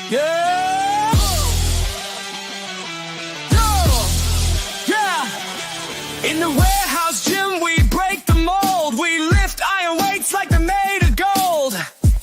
Yeah! Yeah! In the warehouse gym, we break the mold. We lift iron weights like they're made of gold.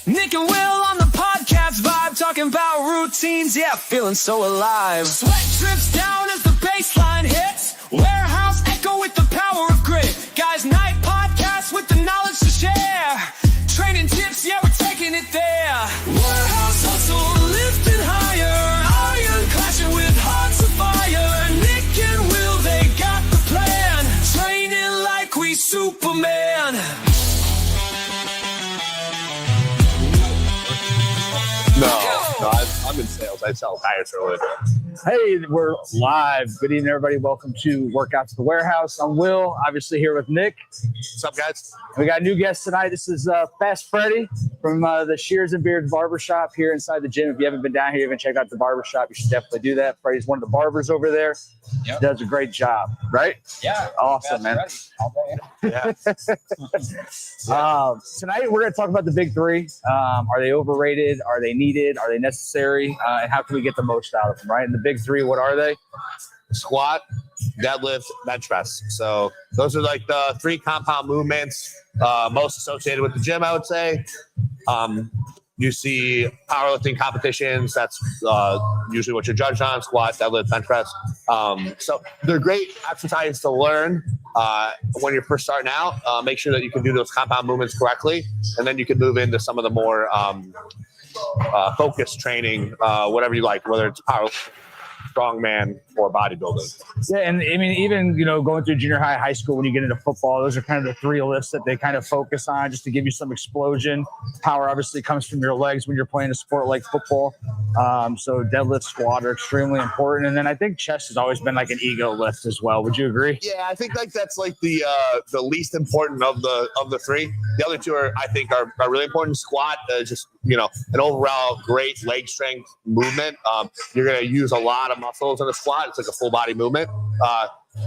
Nick and Will on the podcast vibe, talking about routines, yeah, feeling so alive. Sweat drips down as the baseline hits. Warehouse echo with the power of grit. Guys, night podcast with the knowledge to share. Training tips, yeah, we're taking it there. Warehouse hustle, lifting higher. Iron clashing with hearts of fire. Nick and Will, they got the plan. Training like we Superman. No, I'm in sales. I sell tires for a living. Hey, we're live. Good evening, everybody. Welcome to Workouts at the Warehouse. I'm Will, obviously here with Nick. What's up, guys? We got a new guest tonight. This is Fast Freddie from the Shears and Beards barbershop here inside the gym. If you haven't been down here, you haven't checked out the barbershop, you should definitely do that. Freddie's one of the barbers over there. Yep. Does a great job, right? Yeah. Awesome, man. Yeah. Tonight, we're going to talk about the big three. Are they overrated? Are they needed? Are they necessary? And how can we get the most out of them, right? And the big three, what are they? Squat, deadlift, bench press. So those are like the three compound movements most associated with the gym, I would say. You see powerlifting competitions. That's usually what you're judged on: squat, deadlift, bench press. So they're great exercises to learn when you're first starting out. Make sure that you can do those compound movements correctly, and then you can move into some of the more focused training, whatever you like, whether it's powerlifting, strongman, or bodybuilding. Yeah, and I mean, even, going through junior high, high school, when you get into football, those are kind of the three lifts that they kind of focus on just to give you some explosion. Power obviously comes from your legs when you're playing a sport like football. So deadlift, squat are extremely important. And then I think chest has always been like an ego lift as well. Would you agree? Yeah, I think like that's like the least important of the three. The other two are really important. Squat is just an overall great leg strength movement. You're gonna use a lot of muscles in a squat. It's like a full body movement.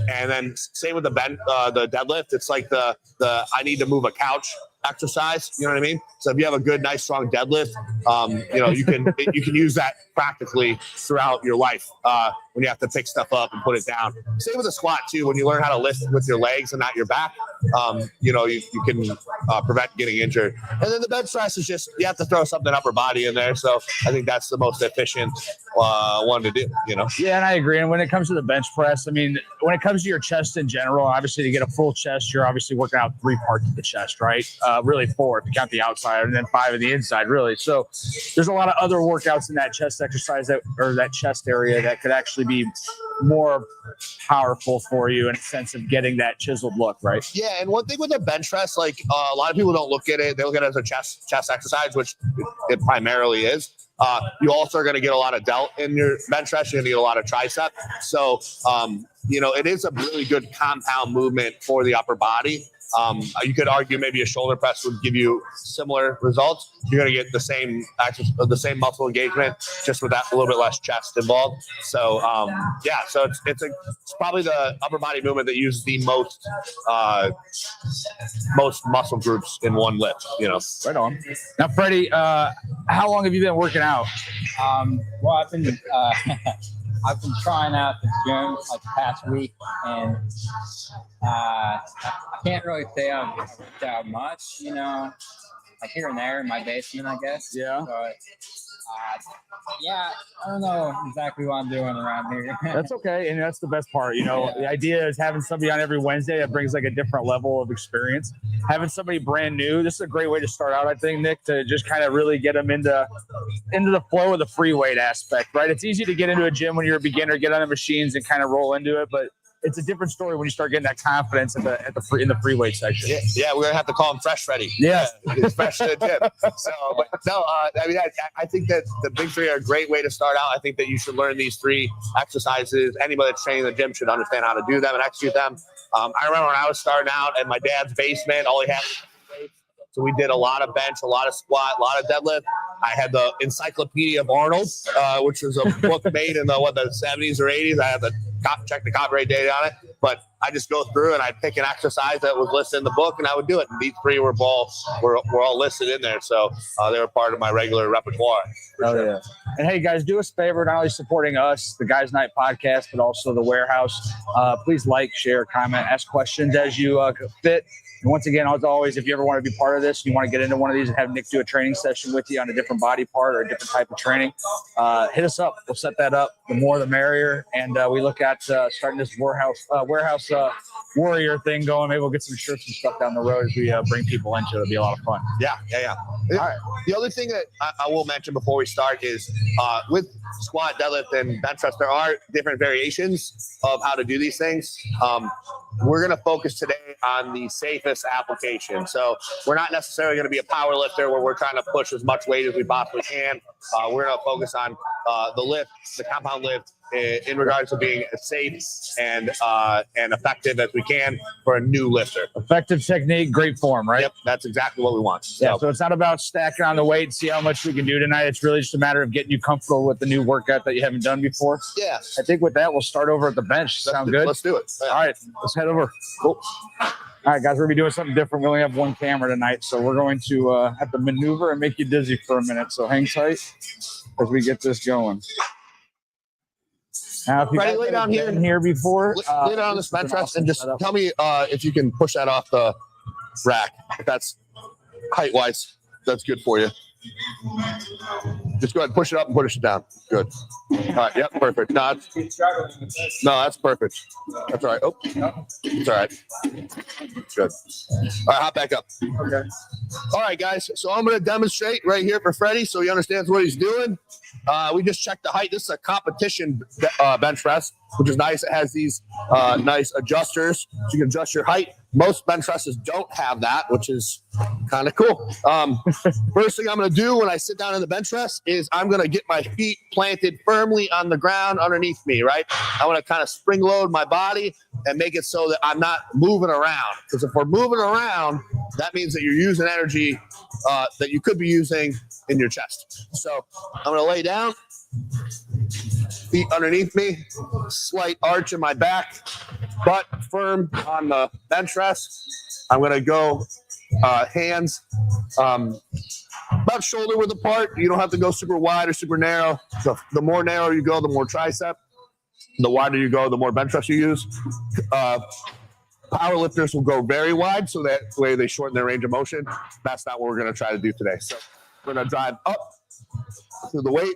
And then same with the deadlift. It's like the I need to move a couch exercise. You know what I mean? So if you have a good, nice, strong deadlift, you can use that practically throughout your life when you have to pick stuff up and put it down. Same with the squat too. When you learn how to lift with your legs and not your back, you can prevent getting injured. And then the bench press is just you have to throw something upper body in there. So I think that's the most efficient one to do. Yeah, and I agree. And when it comes to the bench press, I mean, when it comes to your chest in general, obviously to get a full chest, you're obviously working out 3 parts of the chest, right? Really 4 if you count the outside, and then 5 of the inside, really. So there's a lot of other workouts in that chest exercise that chest area that could actually be more powerful for you in a sense of getting that chiseled look, right? Yeah, and one thing with the bench press, like a lot of people don't look at it. They look at it as a chest exercise, which it primarily is. You also are going to get a lot of delt in your bench press. You're going to get a lot of tricep. So, it is a really good compound movement for the upper body. You could argue maybe a shoulder press would give you similar results. You're going to get the same muscle engagement, just with that a little bit less chest involved. So, so it's probably the upper body movement that uses the most muscle groups in one lift. Right on. Now, Freddie, how long have you been working out? Well, I've been trying out the gym like the past week, and I can't really say I've worked out much, like here and there in my basement, I guess. Yeah. But I don't know exactly what I'm doing around here. That's okay, and that's the best part. The idea is having somebody on every Wednesday that brings like a different level of experience. Having somebody brand new, this is a great way to start out, I think, Nick, to just kind of really get them into the flow of the free weight aspect, right? It's easy to get into a gym when you're a beginner, get on the machines and kind of roll into it, but it's a different story when you start getting that confidence in the free weight section. Yeah, we're gonna have to call him Fresh Freddie. Yeah, he's fresh in the gym. So, but no, I think that the big three are a great way to start out. I think that you should learn these 3 exercises. Anybody that's training in the gym should understand how to do them and execute them. I remember when I was starting out in my dad's basement, all he had was weights. So we did a lot of bench, a lot of squat, a lot of deadlift. I had the Encyclopedia of Arnold, which was a book made in the 70s or 80s. I have to check the copyright date on it. but I just go through and I pick an exercise that was listed in the book and I would do it. And these 3 were all listed in there. So they were part of my regular repertoire. Yeah. And hey, guys, do us a favor, not only supporting us, the Guys Night podcast, but also the Warehouse. Please like, share, comment, ask questions as you fit. And once again, as always, if you ever want to be part of this, you want to get into one of these and have Nick do a training session with you on a different body part or a different type of training, hit us up. We'll set that up. The more, the merrier. And we look at starting this warehouse warrior thing going. Maybe we'll get some shirts and stuff down the road as we bring people into it. It'll be a lot of fun. Yeah. All right. The other thing that I will mention before we start is with squat, deadlift, and bench press, there are different variations of how to do these things. We're going to focus today on the safest application. So we're not necessarily going to be a power lifter where we're trying to push as much weight as we possibly can. We're going to focus on the lift, the compound lift, in regards to being as safe and effective as we can for a new lifter. Effective technique, great form, right? Yep, that's exactly what we want. Yeah, so it's not about stacking on the weight and see how much we can do tonight. It's really just a matter of getting you comfortable with the new workout that you haven't done before. Yeah. I think with that, we'll start over at the bench. Sound good? Let's do it. All right, let's head over. Cool. All right, guys, we're going to be doing something different. We only have one camera tonight, so we're going to have to maneuver and make you dizzy for a minute. So hang tight as we get this going. Now, if you Freddie, guys lay down been here before, lay down on this bench press and just tell me if you can push that off the rack. If that's height-wise, that's good for you. Just go ahead and push it up and push it down. Good. All right. Yep. Perfect. No, that's perfect. That's all right. Oh, it's all right. Good. All right. Hop back up. Okay. All right, guys. So I'm going to demonstrate right here for Freddie so he understands what he's doing. We just checked the height. This is a competition bench press, which is nice. It has these nice adjusters so you can adjust your height. Most bench presses don't have that, which is kind of cool. First thing I'm going to do when I sit down in the bench press is I'm going to get my feet planted firmly on the ground underneath me, right? I want to kind of spring load my body and make it so that I'm not moving around. Because if we're moving around, that means that you're using energy that you could be using in your chest. So I'm going to lay down, feet underneath me, slight arch in my back, butt firm on the bench press. I'm going to go hands about shoulder width apart. You don't have to go super wide or super narrow. So the more narrow you go, the more tricep. The wider you go, the more bench press you use. Power lifters will go very wide, so that way they shorten their range of motion. That's not what we're going to try to do today. So we're going to drive up through the weight,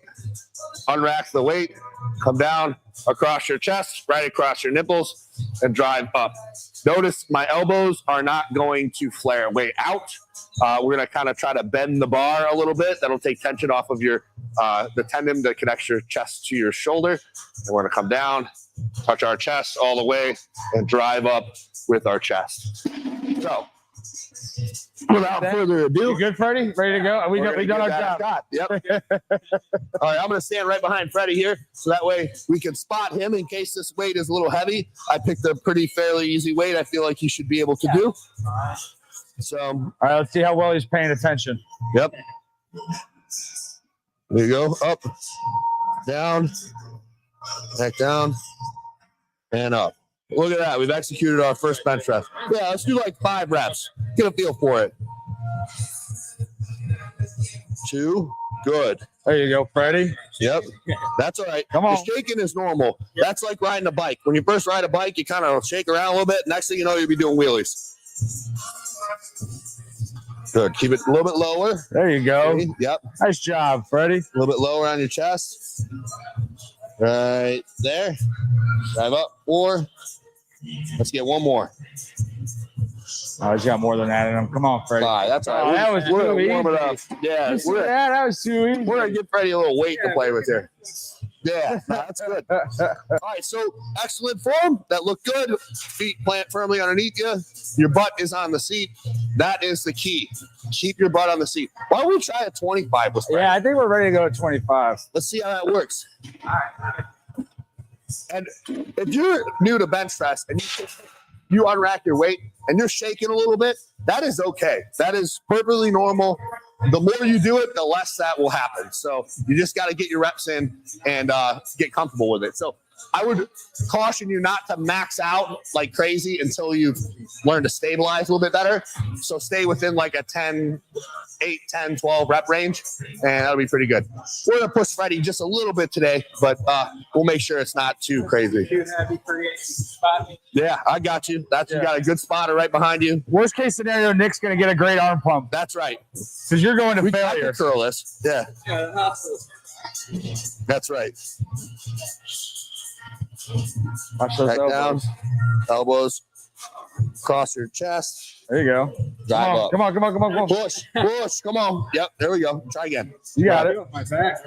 unrack the weight, come down across your chest, right across your nipples, and drive up. Notice my elbows are not going to flare way out. We're going to kind of try to bend the bar a little bit. That'll take tension off of your the tendon that connects your chest to your shoulder. And we're going to come down, touch our chest all the way, and drive up with our chest. So, without further ado, You good, Freddie? Ready to go? We done our job. Yep. All right, I'm going to stand right behind Freddie here, so that way we can spot him in case this weight is a little heavy. I picked a fairly easy weight. I feel like he should be able to do. So, All right, let's see how well he's paying attention. yep. There you go. Up, down, back down, and up. Look at that. We've executed our first bench press. Yeah, let's do like 5 reps. Get a feel for it. 2. Good. There you go, Freddie. Yep. That's all right. Come on. The shaking is normal. That's like riding a bike. When you first ride a bike, you kind of shake around a little bit. Next thing you know, you'll be doing wheelies. Good. Keep it a little bit lower. There you go. Yep. Nice job, Freddie. A little bit lower on your chest. Right there. Drive up. 4. Let's get one more. Oh, he's got more than that in him. Come on, Freddie. 5. That's all right. Oh, that was we're too gonna warm it up. easy. Yeah. You see We're that was too easy. gonna give Freddie a little weight to play with here. Yeah, that's good. All right, so excellent form. That looked good. Feet plant firmly underneath you. Your butt is on the seat. That is the key. Keep your butt on the seat. Why don't we try a 25 with Freddie? Yeah, I think we're ready to go at 25. Let's see how that works. And if you're new to bench press and you unrack your weight and you're shaking a little bit, that is okay. That is perfectly normal. The more you do it, the less that will happen. So you just got to get your reps in and get comfortable with it. So I would caution you not to max out like crazy until you've learned to stabilize a little bit better. So stay within like a 8, 10, 12 rep range, and that'll be pretty good. We're going to push Freddie just a little bit today, but we'll make sure it's not too crazy. Too heavy for you. Spot me. Yeah, I got you. You got a good spotter right behind you. Worst case scenario, Nick's going to get a great arm pump. That's right. Because you're going to I failure. can curl this. Yeah, that's right. Watch those Back down. elbows. Elbows. Cross your chest. There you go. Drive up. Come on. Push. Come on. Yep, there we go. Try again. You got it. My back.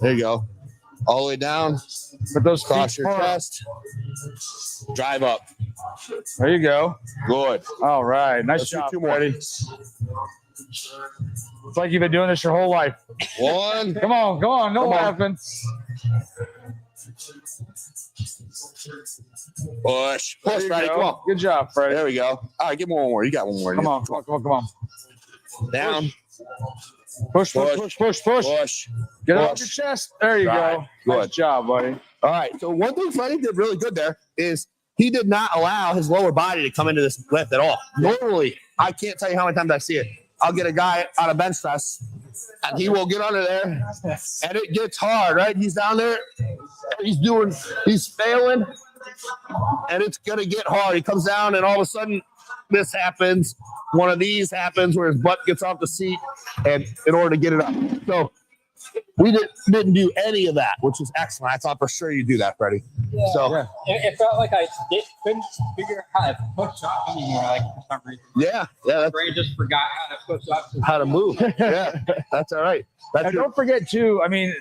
There you go. All the way down. Put those Cross feet your forward. chest. Drive up. There you go. Good. All right. Nice Let's do job, 2 more. Freddie. It's like you've been doing this your whole life. 1. Come on. No Come on. laughing. Push. There Push, you Freddie. go. Come on. Good job, Freddie. There we go. All right, give me one more. You got one more. Come on. Down. Push. Push. Get it off Push. your chest. There you Right. go. Good. Nice job, buddy. All right. So one thing Freddie did really good there is he did not allow his lower body to come into this lift at all. Normally, I can't tell you how many times I see it. I'll get a guy on a bench press, and he will get under there, and it gets hard, right? He's down there. He's failing, and it's going to get hard. He comes down, and all of a sudden, this happens. One of these happens where his butt gets off the seat, and in order to get it up. So we didn't do any of that, which was excellent. I thought for sure you'd do that, Freddie. Yeah. So, It felt like I couldn't figure out how to push up anymore. Like for some reason, yeah, my that's brain just forgot how to push up. how to move. Yeah, that's all right. And don't forget, too, I mean,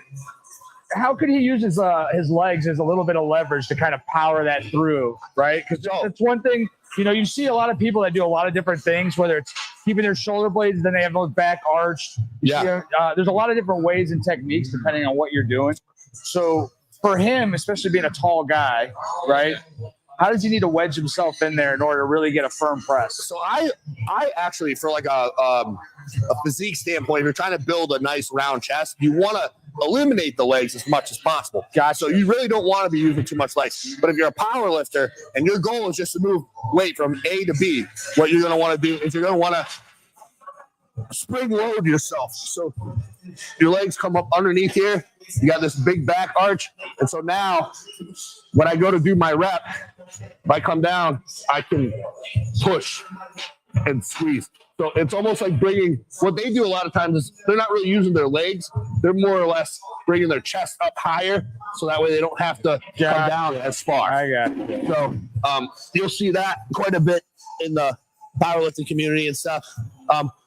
how could he use his legs as a little bit of leverage to kind of power that through, right? Because that's one thing, you see a lot of people that do a lot of different things, whether it's keeping their shoulder blades, then they have those back arched. Yeah. There's a lot of different ways and techniques depending on what you're doing. So for him, especially being a tall guy, right? How does he need to wedge himself in there in order to really get a firm press? So I actually, for like a physique standpoint, if you're trying to build a nice round chest, you want to eliminate the legs as much as possible. Gotcha. So you really don't want to be using too much legs. But if you're a power lifter and your goal is just to move weight from A to B, what you're going to want to do is you're going to want to spring load yourself. So your legs come up underneath here. You got this big back arch. And so now when I go to do my rep, if I come down, I can push and squeeze. So it's almost like bringing, what they do a lot of times is they're not really using their legs. They're more or less bringing their chest up higher. So that way they don't have to come down as far. I got it. So you'll see that quite a bit in the powerlifting community and stuff.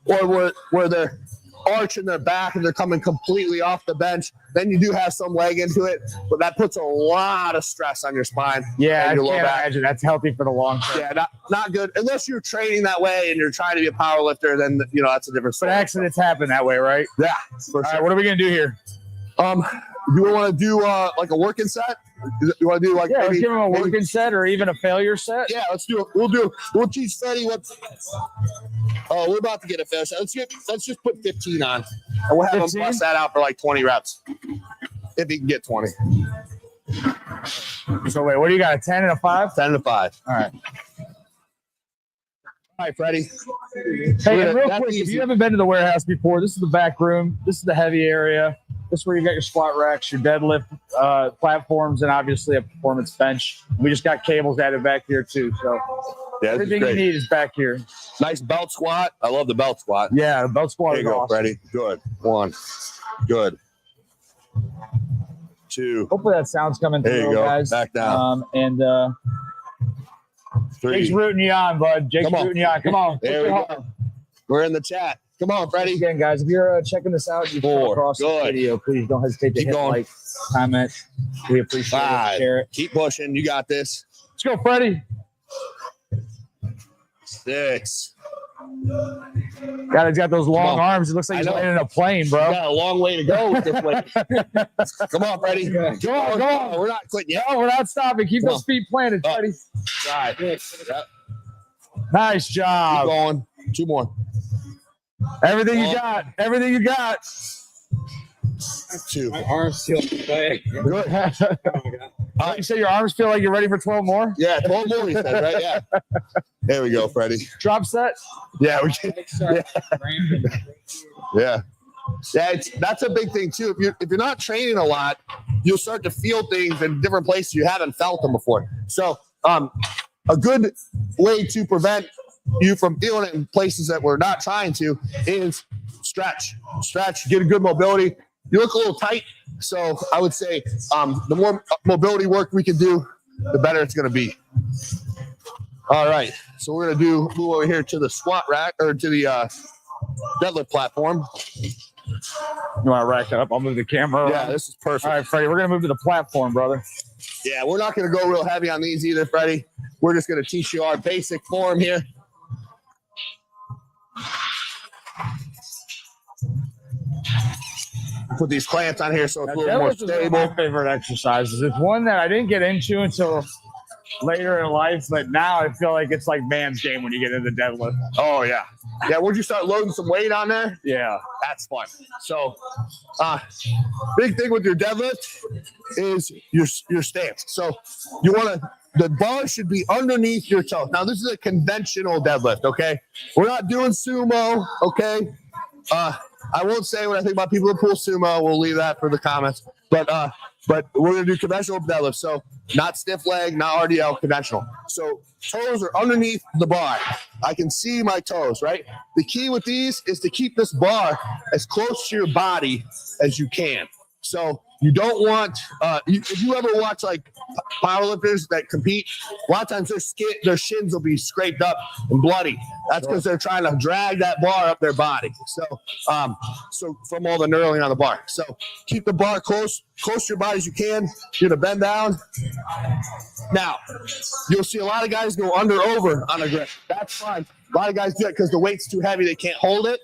Or where they're arching their back and they're coming completely off the bench. Then you do have some leg into it, but that puts a lot of stress on your spine. Yeah, I and your can't low back. imagine that's healthy for the long term. Yeah, not good. Unless you're training that way and you're trying to be a power lifter, then that's a different But story. accidents happen that way, right? Yeah, for All sure. right, what are we going to do here? Do you want to do like a working set? You want to do like Yeah, let's maybe, give him a maybe- working set or even a failure set. Yeah, let's do it. We'll teach Freddie what. Oh, we're about to get a failure set. Let's just put 15 on, and we'll have 15? him bust that out for like 20 reps, if he can get 20. So wait, what do you got? A 10 and a 5? 10 to 5. All right. All right, Freddie. Hey, and real That's quick, if easy. you haven't been to the warehouse before, this is the back room. This is the heavy area. This is where you got your squat racks, your deadlift platforms, and obviously a performance bench. We just got cables added back here too. So Yeah, this is everything you great. need is back here. Nice belt squat. I love the belt squat. Yeah, the belt squat There you is go, awesome. Freddie. Good. 1. Good. 2. Hopefully that sound's coming There you through, go. guys. Back down. And 3. Jake's rooting you on, bud. Jake's Come on. rooting you on. Come on. There we go. We're in the chat. Come on, Freddie. Again, guys, if you're checking this out, you come 4. across this Good. video, please don't hesitate to Keep hit going. like, comment. We appreciate 5. it. Share it. Keep pushing. You got this. Let's go, Freddie. 6. God, he's got those long Come on. arms. It looks like I he's know. landing in a plane, We bro. got a long way to go with this way. Come on, Freddie. Come on, come on. We're not quitting yet. No, we're not stopping. Keep Come those feet planted, Up. Freddie. Right. Yep. Nice Keep job. going. 2 more. Everything you got. Everything you got. 2. My arms feel big. Good. Oh my God. You say your arms feel like you're ready for 12 more? Yeah, 12 more, he said, right? Yeah. There we go, Freddie. Drop set? Yeah, we can. Yeah. Yeah, that's a big thing too. If you're not training a lot, you'll start to feel things in different places you haven't felt them before. So, a good way to prevent you from feeling it in places that we're not trying to is stretch, get a good mobility. You look a little tight, so I would say the more mobility work we can do, the better it's going to be. All right, so we're going to move over here to the squat rack or to the deadlift platform. You want to rack it up? I'll move the camera. Yeah, this is perfect. All right, Freddie, we're going to move to the platform, brother. Yeah, we're not going to go real heavy on these either, Freddie. We're just going to teach you our basic form here. Put these clamps on here so it's a little more stable. My favorite exercises. It's one that I didn't get into until later in life, but now I feel like it's like man's game when you get into deadlift. Oh, yeah. Yeah, once you start loading some weight on there, yeah, that's fun. So, big thing with your deadlift is your stance. So, the bar should be underneath your toe. Now, this is a conventional deadlift, okay? We're not doing sumo, okay? I won't say what I think about people who pull sumo. We'll leave that for the comments. But we're going to do conventional deadlift. So not stiff leg, not RDL, conventional. So toes are underneath the bar. I can see my toes, right? The key with these is to keep this bar as close to your body as you can. So you don't want, if you ever watch like powerlifters that compete, a lot of times their shins will be scraped up and bloody. That's because they're trying to drag that bar up their body. So from all the knurling on the bar. So keep the bar close to your body as you can. You're gonna bend down. Now, you'll see a lot of guys go over on a grip. That's fine. A lot of guys do it because the weight's too heavy, they can't hold it.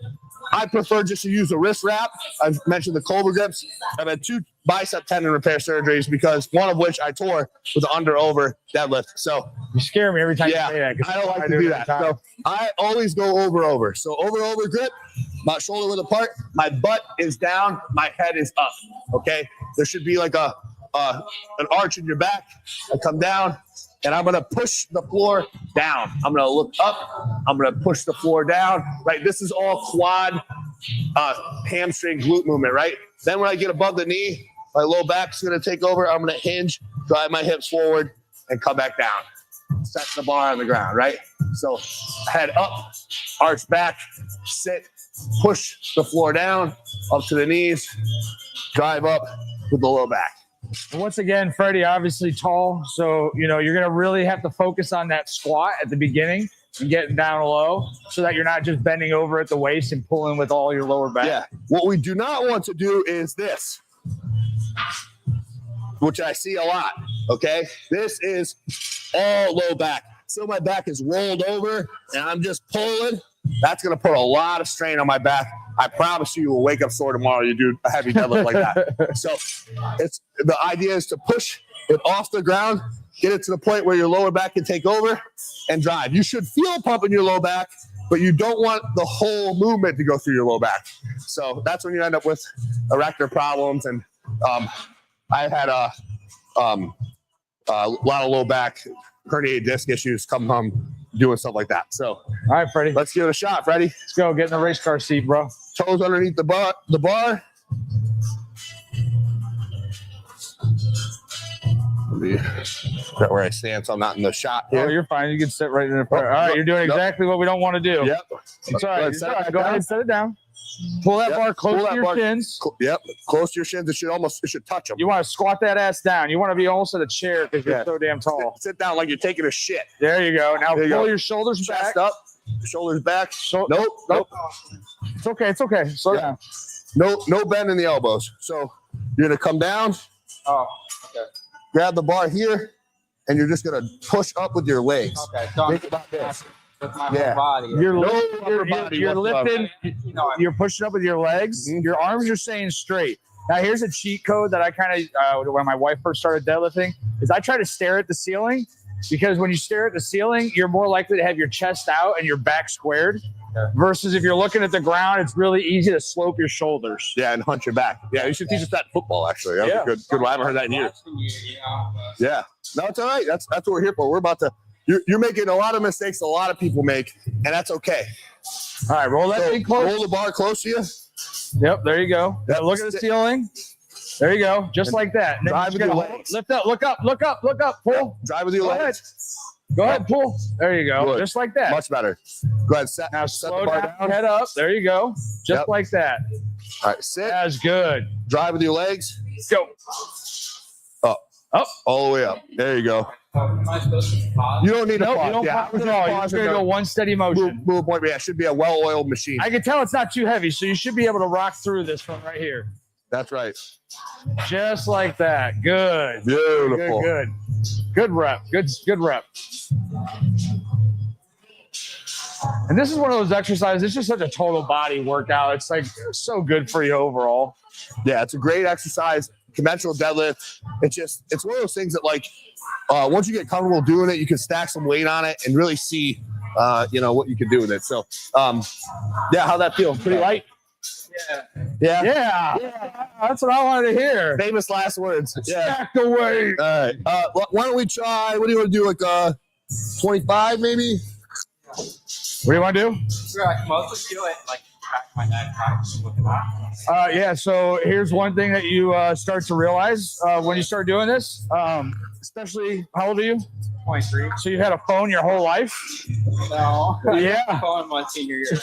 I prefer just to use a wrist wrap. I've mentioned the Cobra grips. I've had 2 bicep tendon repair surgeries because one of which I tore with the over deadlift. So you scare me every time you say that. I don't like to do that. So I always go over. So over grip, my shoulder width apart, my butt is down, my head is up. Okay. There should be like an arch in your back. I come down and I'm going to push the floor down. I'm going to look up. I'm going to push the floor down, right? This is all quad, hamstring, glute movement, right? Then when I get above the knee, my low back's going to take over. I'm going to hinge, drive my hips forward, and come back down. Set the bar on the ground, right? So head up, arch back, sit, push the floor down, up to the knees, drive up with the low back. And once again, Freddie, obviously tall, so you're going to really have to focus on that squat at the beginning and getting down low so that you're not just bending over at the waist and pulling with all your lower back. Yeah. What we do not want to do is this, which I see a lot, okay? This is all low back. So my back is rolled over and I'm just pulling. That's going to put a lot of strain on my back. I promise you will wake up sore tomorrow. You do a heavy deadlift like that. So the idea is to push it off the ground, get it to the point where your lower back can take over and drive. You should feel a pump in your low back, but you don't want the whole movement to go through your low back. So that's when you end up with erector problems. And I had a lot of low back herniated disc issues come from doing stuff like that. So, all right, Freddie, let's give it a shot, Freddie. Let's go. Get in the race car seat, bro. Toes underneath the bar. That where I stand, so I'm not in the shot here. Oh, you're fine. You can sit right in the front. All right, you're doing exactly what we don't want to do. Yep. It's all right. Go ahead and set it down. Pull that bar close to your shins. Yep. Close to your shins. It should touch them. You want to squat that ass down. You want to be almost at a chair because you're so damn tall. Sit down like you're taking a shit. There you go. Now pull your shoulders back. Chest up. Shoulders back. Nope. It's okay. Slow down. No bend in the elbows. So you're gonna come down. Oh, okay. Grab the bar here, and you're just gonna push up with your legs. Okay. So think about this. With my whole body. You're lifting. You're pushing up with your legs. Mm-hmm. Your arms are staying straight. Now, here's a cheat code that I kind of, when my wife first started deadlifting, is I try to stare at the ceiling because when you stare at the ceiling, you're more likely to have your chest out and your back squared. versus if you're looking at the ground, it's really easy to slope your shoulders. Yeah, and hunch your back. Yeah, you should teach us that in football, actually. That was good. I haven't heard that in years. Yeah. No, it's all right. That's what we're here for. We're about to you're making a lot of mistakes a lot of people make, and that's okay. All right, roll that thing close. Roll the bar close to you. Yep, there you go. Now look at the ceiling. There you go. Just like that. And drive with your legs. Lift up, look up, look up, look up, pull. Drive with your legs. Go ahead, pull. There you go. Good. Just like that. Much better. Go ahead. Now set slow the bar down, head up. There you go. Just like that. All right, sit. That's good. Drive with your legs. Go. Up. Up. All the way up. There you go. Am I supposed to pause? You don't need to Nope, pause. you don't pause at all. You're just going to go one steady motion. Move point. Yeah, it should be a well-oiled machine. I can tell it's not too heavy, so you should be able to rock through this one right here. That's right. Just like that. Good. Beautiful. Good. Good rep. Good rep. And this is one of those exercises. It's just such a total body workout. It's like so good for you overall. Yeah, it's a great exercise. Conventional deadlift. It's one of those things that once you get comfortable doing it, you can stack some weight on it and really see what you can do with it. So how'd that feel? Pretty light? Yeah. That's what I wanted to hear. Famous last words. Yeah. Stack the weight. All right. Why don't we try? What do you want to do? Like 25 maybe? What do you want to do? Sure, I can mostly do it like back my neck, looking up. So here's one thing that you start to realize when you start doing this, especially, how old are you? 23. So you've had a phone your whole life? No. Yeah. Phone my senior year.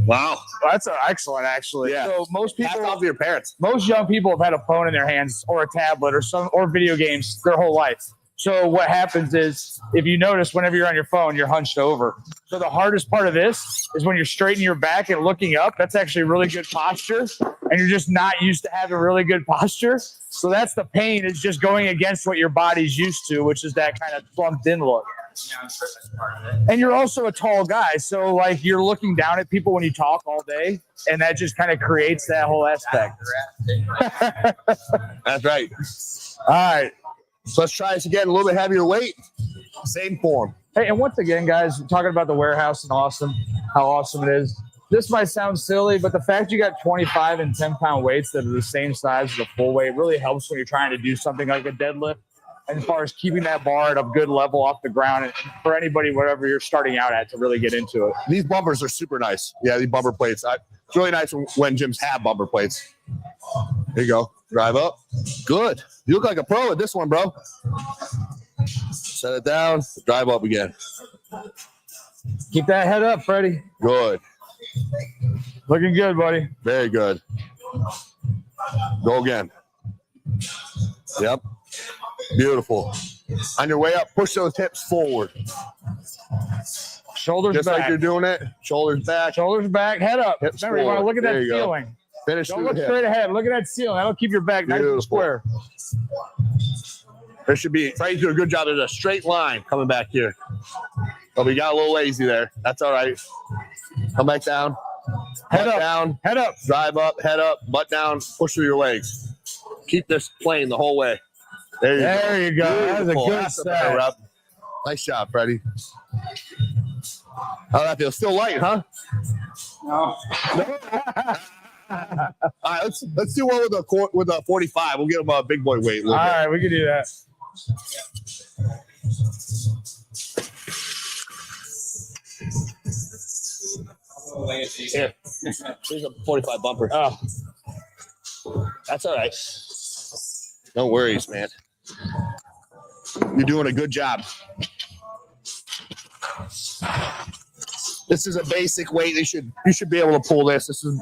Wow. That's excellent, actually. Yeah. So most Hats people, off to your parents. most young people have had a phone in their hands or a tablet or video games their whole life. So what happens is, if you notice, whenever you're on your phone, you're hunched over. So the hardest part of this is when you're straightening your back and looking up. That's actually really good posture, and you're just not used to having really good posture. So that's the pain, is just going against what your body's used to, which is that kind of slumped in look. Yeah, I'm sure that's part of it. And you're also a tall guy, so like you're looking down at people when you talk all day, and that just kind of creates that whole aspect. That's right. All right. So let's try this again. A little bit heavier weight. Same form. Hey, and once again, guys, talking about the warehouse and how awesome it is. This might sound silly, but the fact you got 25 and 10-pound weights that are the same size as a full weight really helps when you're trying to do something like a deadlift. And as far as keeping that bar at a good level off the ground, and for anybody, whatever you're starting out at, to really get into it. These bumpers are super nice. Yeah, these bumper plates. It's really nice when gyms have bumper plates. There you go. Drive up. Good. You look like a pro at this one, bro. Set it down. Drive up again. Keep that head up, Freddie. Good. Looking good, buddy. Very good. Go again. Yep. Beautiful. On your way up, push those hips forward. Shoulders Just back. like you're doing it. Shoulders back. Shoulders back, head up. Hips Remember, you want to forward. look at There that you go. ceiling. Finish Don't through look the hip. straight ahead. Look at that ceiling. That'll keep your back nice and Beautiful. square. There should be. Freddie's doing a good job. There's a straight line coming back here. But we got a little lazy there. That's all right. Come back down. Head Butt up. down. Head up. Drive up. Head up. Butt down. Push through your legs. Keep this plane the whole way. There you go. There you go. That was a Beautiful. good That's a better set. rep. Nice job, Freddie. How'd that feel? Still light, huh? No. All right, let's do one with a 45. We'll get him a big boy weight. All right, we can do that. Here, here's a 45 bumper. Oh, That's all right. No worries, man. You're doing a good job. This is a basic weight. You should be able to pull this. This is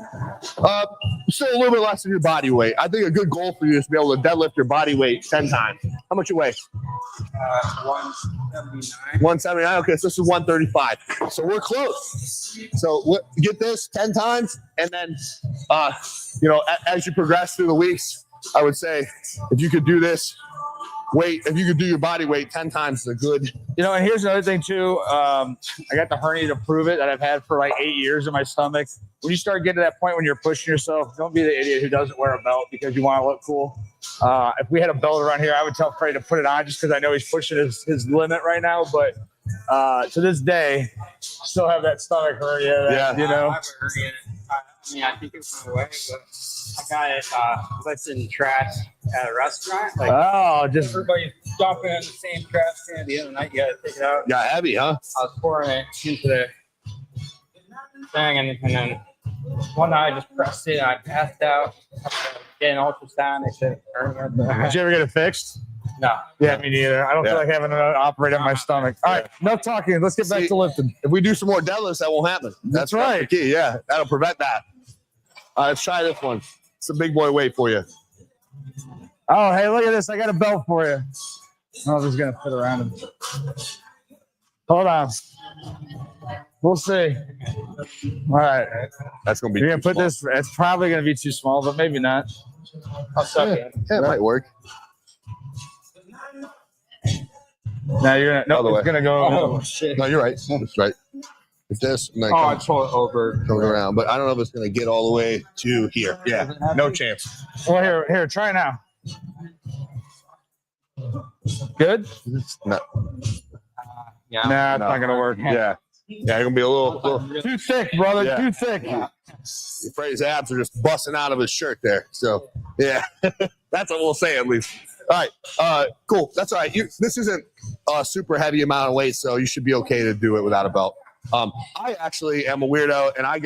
still a little bit less than your body weight. I think a good goal for you is to be able to deadlift your body weight 10 times. How much you weigh? 179. 179. Okay, so this is 135. So we're close. So get this 10 times, and then as you progress through the weeks, I would say if you could do this weight, if you could do your body weight 10 times, is a good. and here's another thing too. I got the hernia to prove it that I've had for like 8 years in my stomach. When you start getting to that point when you're pushing yourself, don't be the idiot who doesn't wear a belt because you want to look cool. If we had a belt around here, I would tell Freddie to put it on just because I know he's pushing his limit right now. But to this day, still have that stomach hernia. That, you know. I mean, I think it went away, but I got it placed in trash at a restaurant. Like, just everybody dumping in the same trash can the other night. You got to take it out. Got heavy, huh? I was pouring it into the thing, and then one night I just pressed it. And I passed out. Getting ultrasound. They said Did you ever get it fixed? no. Yeah, me neither. I don't feel like having an operator on my stomach. All right, enough talking. Let's get back to lifting. If we do some more deadlifts, that won't happen. That's right. the key. Yeah, that'll prevent that. Let's try this one. It's a big boy weight for you. Oh, hey, look at this. I got a belt for you. Oh, this is going to fit around him. Hold on. We'll see. All right. That's going to be You're going to put this. It's probably going to be too small, but maybe not. I'll suck it. Yeah, it might work. Now you're going to. No, it's going to go. Oh, shit. No, you're right. That's right. It's this. And then Oh, I pull it over. comes around. But I don't know if it's going to get all the way to here. Yeah, no chance. Well, here, try now. Good? No. Yeah. Nah, it's not going to work. Yeah. Yeah, you're going to be a little Too thick, brother. Yeah. Too thick. Freddie's abs are just busting out of his shirt there. So, yeah, that's what we'll say at least. All right, cool. That's all right. This isn't a super heavy amount of weight, so you should be okay to do it without a belt. I actually am a weirdo, and I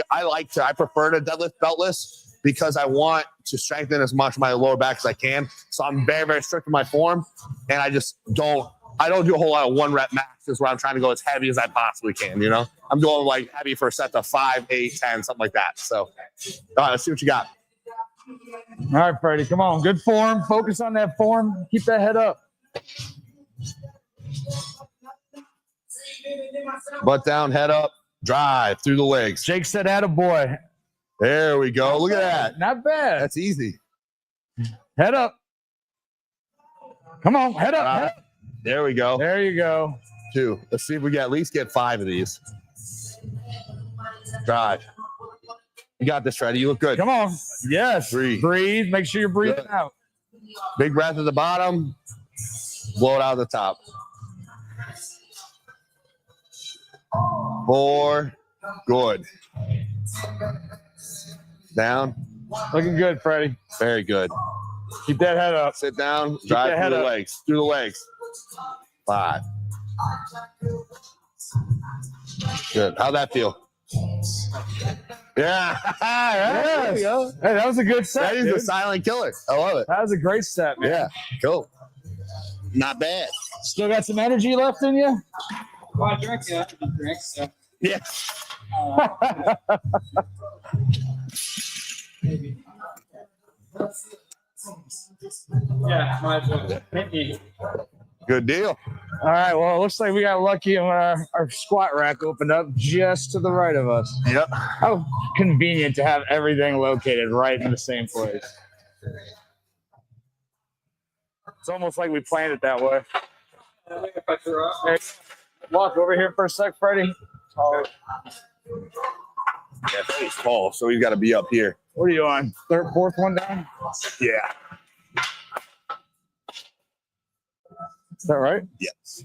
prefer to deadlift beltless because I want to strengthen as much of my lower back as I can. So I'm very, very strict in my form, and I don't do a whole lot of 1 rep maxes where I'm trying to go as heavy as I possibly can, you know? I'm doing like heavy for a set of 5, 8, 10, something like that. So, all right, let's see what you got. All right, Freddie, come on. Good form. Focus on that form. Keep that head up. Butt down, head up, drive through the legs. Jake said, attaboy. There we go. Look at that. Not bad. That's easy. Head up. Come on, head up. Head up. There we go. There you go. 2. Let's see if we can at least get 5 of these. Drive. You got this, Freddie. You look good. Come on. Yes. Breathe. Make sure you're breathing out. Big breath at the bottom. Blow it out at the top. 4. Good. Down. Looking good, Freddie. Very good. Keep that head up. Sit down. Drive through the legs. Through the legs. 5. Good. How'd that feel? Yeah. Yes. Hey, that was a good set. That is a silent killer. I love it. That was a great set, man. Yeah. Cool. Not bad. Still got some energy left in you? Well, I drank it. I drink, so. Yeah. Maybe. Yeah, might as well. Maybe. Good deal. All right. Well, it looks like we got lucky and our squat rack opened up just to the right of us. Yep. How convenient to have everything located right in the same place. It's almost like we planned it that way. If I throw up. Hey, walk over here for a sec, Freddie. Yeah, Freddie's tall, so he's got to be up here. What are you on? Fourth one down? Yeah. Is that right? Yes.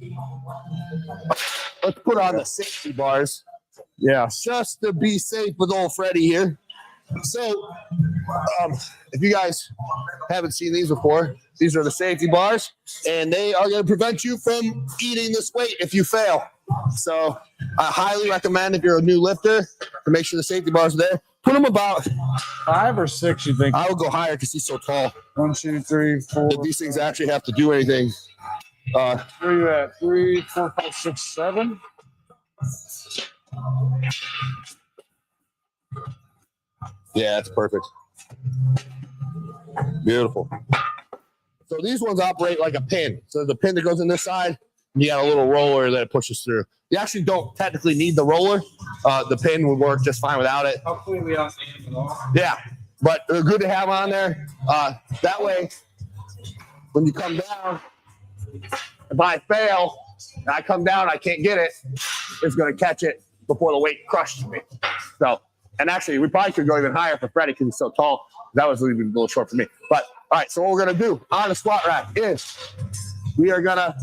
Let's put on the safety bars Yeah. just to be safe with old Freddie here. So, if you guys haven't seen these before, these are the safety bars, and they are going to prevent you from eating this weight if you fail. So, I highly recommend if you're a new lifter to make sure the safety bars are there. Put them about 5 or 6, you think? I would go higher because he's so tall. 1, 2, 3, 4. If these things actually have to do anything. Where are you at? 3, 4, 5, 6, 7. Yeah, that's perfect. Beautiful. So these ones operate like a pin. So there's a pin that goes in this side, and you got a little roller that it pushes through. You actually don't technically need the roller. The pin would work just fine without it. Hopefully we don't see him at all. Yeah, but they're good to have on there. That way, when you come down, if I fail and I come down, I can't get it, it's going to catch it before the weight crushes me. So, and actually, we probably could go even higher for Freddie because he's so tall. That was even a little short for me. But, all right, so what we're going to do on the squat rack is we are going to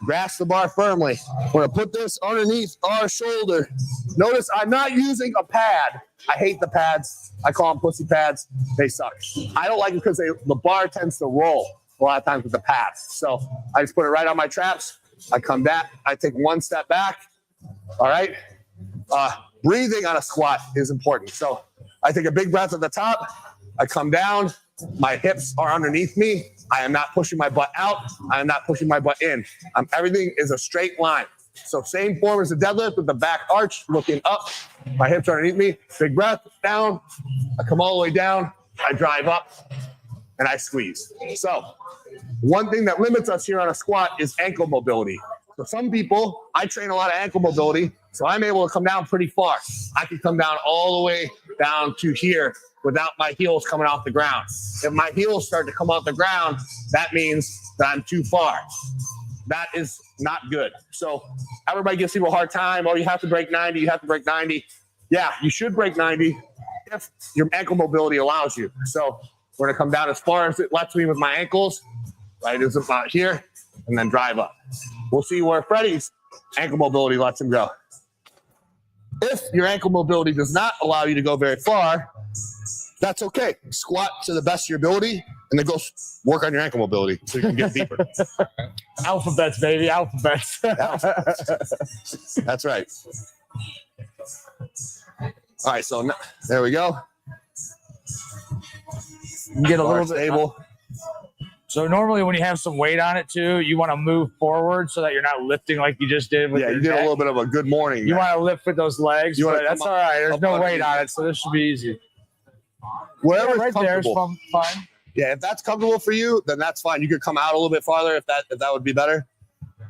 grasp the bar firmly. We're gonna put this underneath our shoulder. Notice I'm not using a pad. I hate the pads. I call them pussy pads. They suck. I don't like them because the bar tends to roll a lot of times with the pads. So I just put it right on my traps. I come back. I take one step back. All right. Breathing on a squat is important. So I take a big breath at the top. I come down. My hips are underneath me. I am not pushing my butt out. I am not pushing my butt in. Everything is a straight line. So same form as the deadlift with the back arch looking up. My hips are underneath me. Big breath, down. I come all the way down. I drive up and I squeeze. So one thing that limits us here on a squat is ankle mobility. So some people, I train a lot of ankle mobility, so I'm able to come down pretty far. I can come down all the way down to here without my heels coming off the ground. If my heels start to come off the ground, that means that I'm too far. That is not good. So everybody gives people a hard time. Oh, you have to break 90. You have to break 90. Yeah, you should break 90 if your ankle mobility allows you. So we're gonna come down as far as it lets me with my ankles, right? It's about here, and then drive up. We'll see where Freddie's ankle mobility lets him go. If your ankle mobility does not allow you to go very far, that's okay. Squat to the best of your ability, and then go work on your ankle mobility so you can get deeper. Alphabets, baby, alphabets. That's right. All right, so there we go. You get a Bar little bit stable. So normally when you have some weight on it too, you want to move forward so that you're not lifting like you just did with Yeah, your you did a neck. little bit of a good morning. You want to lift with those legs, You wanna but that's come all right. There's up no on weight your on neck. it, so this should be easy. Wherever's Right there is comfortable. fine. Yeah, if that's comfortable for you, then that's fine. You could come out a little bit farther if that would be better.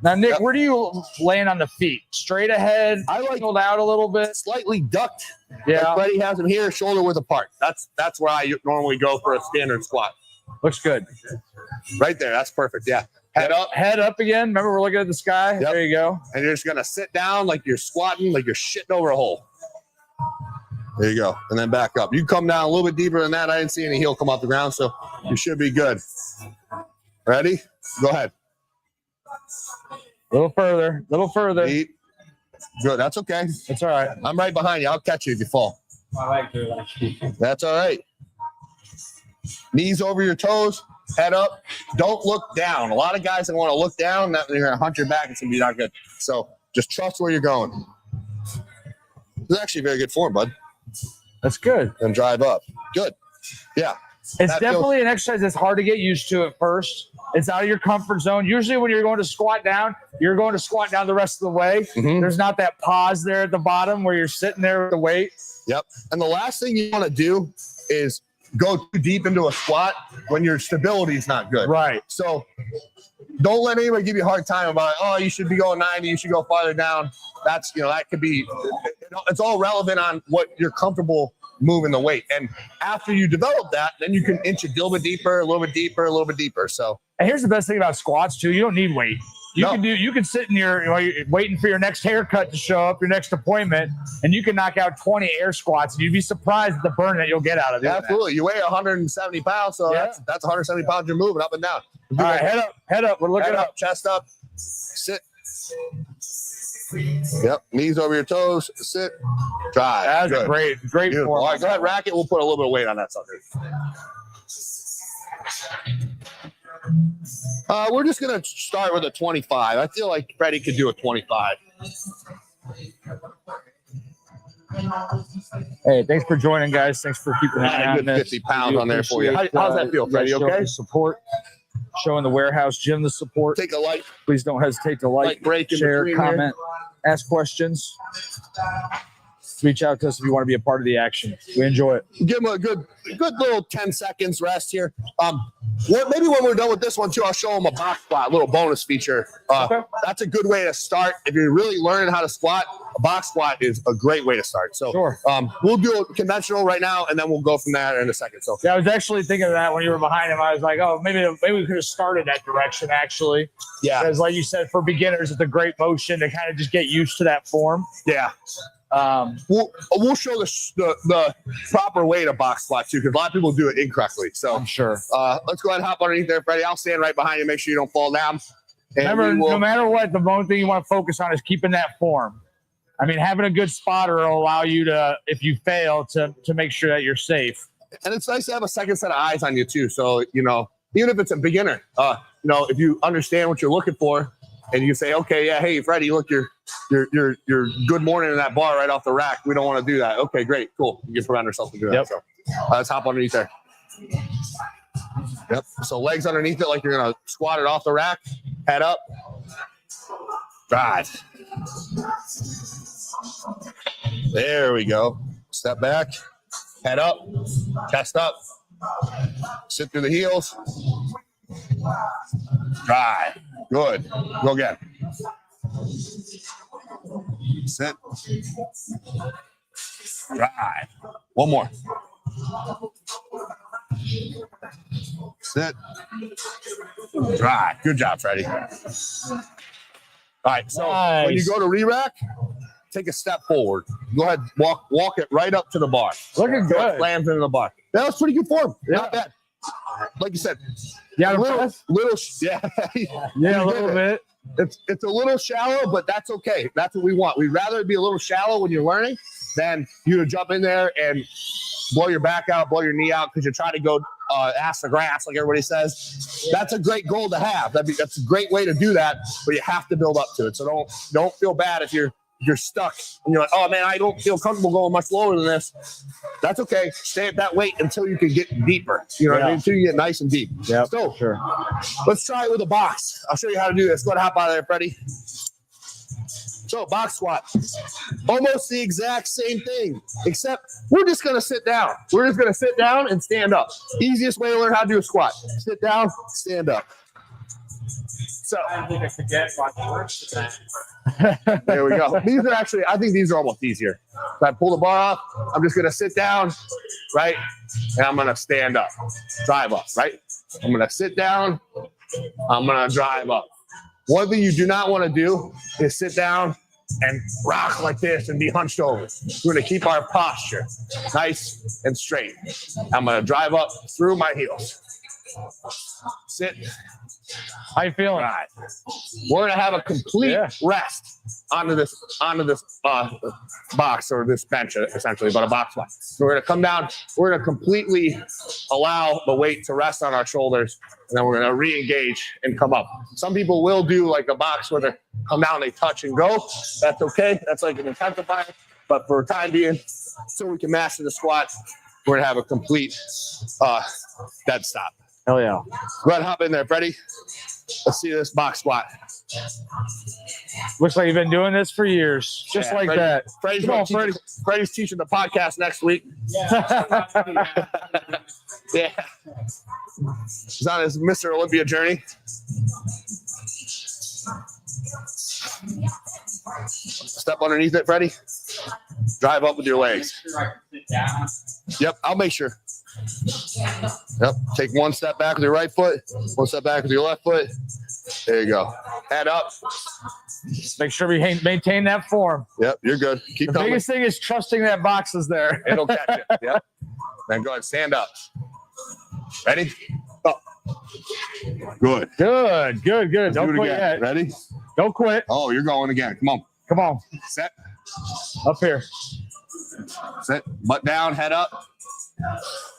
Now, Nick, Yep. where do you land on the feet? Straight ahead, I like angled out a little bit. slightly ducked. Yeah, Like Freddie has them here, shoulder width apart. That's where I normally go for a standard squat. looks good. Right there, that's perfect. Yeah, head up, Head up again. Remember, we're looking at the sky. Yep. There you go. and you're just gonna sit down like you're squatting, like you're shitting over a hole. There you go, and then back up. You come down a little bit deeper than that. I didn't see any heel come off the ground, so you should be good. Ready? Go ahead. A little further. Deep. Good. That's okay. That's all right. I'm right behind you. I'll catch you if you fall. My legs are like That's all right. Knees over your toes, head up. Don't look down. A lot of guys that want to look down, that you're gonna hunt your back. It's gonna be not good. So just trust where you're going. This is actually very good form, bud. That's good. And drive up. Good. Yeah. It's That definitely an exercise that's hard to get used to at first. It's out of your comfort zone. Usually when you're going to squat down, you're going to squat down the rest of the way. Mhm. There's not that pause there at the bottom where you're sitting there with the weight. Yep. And the last thing you want to do is go too deep into a squat when your stability is not good. Right. So don't let anybody give you a hard time about, oh, you should be going 90, you should go farther down. That's, that could be, it's all relevant on what you're comfortable moving the weight. And after you develop that, then you can inch it a little bit deeper, a little bit deeper, a little bit deeper. So And here's the best thing about squats too. You don't need weight. You can sit in you're waiting for your next haircut to show up, your next appointment, and you can knock out 20 air squats, and you'd be surprised at the burn that you'll get out of it. absolutely. You weigh 170 pounds, so Yeah. that's 170 pounds you're moving up and down. All right, head up. We're looking Head up. up, chest up, sit. Yep, knees over your toes, sit, drive. That's Good. great Beautiful. form. All right, go ahead, rack it. We'll put a little bit of weight on that sucker. We're just going to start with a 25. I feel like Freddie could do a 25. Hey, thanks for joining, guys. Thanks for keeping an eye A on good this. 50 pounds on there for you. Appreciate, How's that feel, Freddie? you guys showing Okay? the support, showing the warehouse gym the support. Take a light Please don't hesitate to like, break in share, between here. comment, ask questions. Reach out to us if you want to be a part of the action. We enjoy it. Give them a good little 10 seconds rest here. Maybe when we're done with this one too, I'll show them a box squat, a little bonus feature. Okay. That's a good way to start. If you're really learning how to squat, a box squat is a great way to start. So Sure. We'll do a conventional right now, and then we'll go from there in a second. So Yeah, I was actually thinking of that when you were behind him. I was like, oh, maybe we could have started that direction actually. yeah, Because like you said, for beginners, it's a great motion to kind of just get used to that form. yeah. Um, We'll show the proper way to box squat too, because a lot of people do it incorrectly. So I'm sure. let's go ahead and hop underneath there, Freddie. I'll stand right behind you, make sure you don't fall down. And Remember, no matter what, the one thing you want to focus on is keeping that form. I mean, having a good spotter will allow you to, if you fail, to make sure that you're safe. And it's nice to have a second set of eyes on you too. So, even if it's a beginner, if you understand what you're looking for and you say, okay, yeah, hey, Freddie, look, you're good morning in that bar right off the rack. We don't want to do that. Okay, great, cool. You can prevent ourselves from doing that. So let's hop underneath there. Yep. So legs underneath it like you're going to squat it off the rack. Head up. Drive. There we go. Step back. Head up. Chest up. Sit through the heels. Drive. Good. Go again. Sit. Drive. One more. Sit. Drive. Good job, Freddie. All right. So when you go to re-rack, take a step forward. Go ahead, walk it right up to the bar. Looking good. Slams into the bar. That was pretty good form. Yeah. Not bad. Like you said, Yeah, a little yeah, a little bit. It's a little shallow, but that's okay. That's what we want. We'd rather it be a little shallow when you're learning than you to jump in there and blow your back out, blow your knee out because you're trying to go ass the grass, like everybody says. That's a great goal to have. That's a great way to do that, but you have to build up to it. So don't feel bad if you're stuck and you're like, oh man, I don't feel comfortable going much lower than this. That's okay. Stay at that weight until you can get deeper. You know what I mean? Until you get nice and deep. Yeah, so sure. Let's try it with a box. I'll show you how to do this. Go ahead, hop out of there, Freddie. So box squat, almost the exact same thing, except we're just going to sit down. We're just going to sit down and stand up. Easiest way to learn how to do a squat. Sit down, stand up. So I think I forget what works today. there we go. These are actually, I think these are almost easier. If I pull the bar off, I'm just going to sit down, right? And I'm going to stand up, drive up, right? I'm going to sit down. I'm going to drive up. One thing you do not want to do is sit down and rock like this and be hunched over. We're going to keep our posture nice and straight. I'm going to drive up through my heels. Sit. How you feeling? Right. We're going to have a complete rest onto this box or this bench, essentially, but a box squat. So we're going to come down. We're going to completely allow the weight to rest on our shoulders, and then we're going to re-engage and come up. Some people will do like a box where they come down, they touch and go. That's okay. That's like an intensifier. But for time being, so we can master the squat, we're going to have a complete dead stop. Hell yeah. Go ahead and hop in there, Freddie. Let's see this box squat. Looks like you've been doing this for years. Just like Freddie, that. Freddie's teaching the podcast next week. Yeah. He's on his Mr. Olympia journey. Step underneath it, Freddie. Drive up with your legs. Yep, I'll make sure. Yep, take one step back with your right foot, one step back with your left foot. There you go. Head up. Make sure we maintain that form. Yep, you're good. Keep the coming. biggest thing is trusting that box is there. It'll catch it. Yep. Then go ahead, stand up. Ready? Up. Good. Good. Don't do it quit again. yet. Ready? Don't quit. Oh, you're going again. Come on. Set. Up here. Set. Butt down, head up.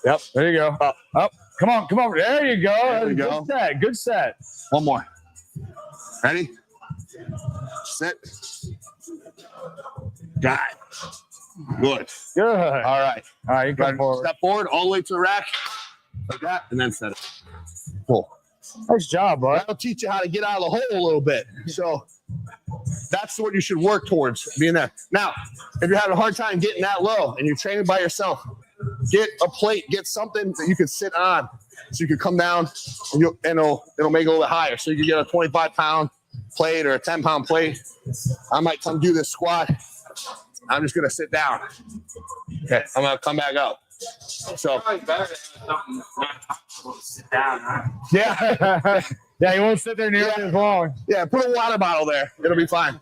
Yep. There you go. Up. Come on. There you go. There you go. Good set. One more. Ready? Sit. Got it. Good. Good. All right. You come forward. Step forward all the way to the rack. Like that. And then set it. Cool. Nice job, bud. That'll teach you how to get out of the hole a little bit. So that's what you should work towards, being there. Now, if you're having a hard time getting that low and you're training by yourself, get a plate, get something that you can sit on so you can come down and it'll make it a little bit higher. So you can get a 25-pound plate or a 10-pound plate. I might come do this squat. I'm just going to sit down. Okay, I'm going to come back up. So Sit down, huh? yeah. Yeah, you won't sit there nearly as long. Yeah, put a water bottle there. It'll be fine.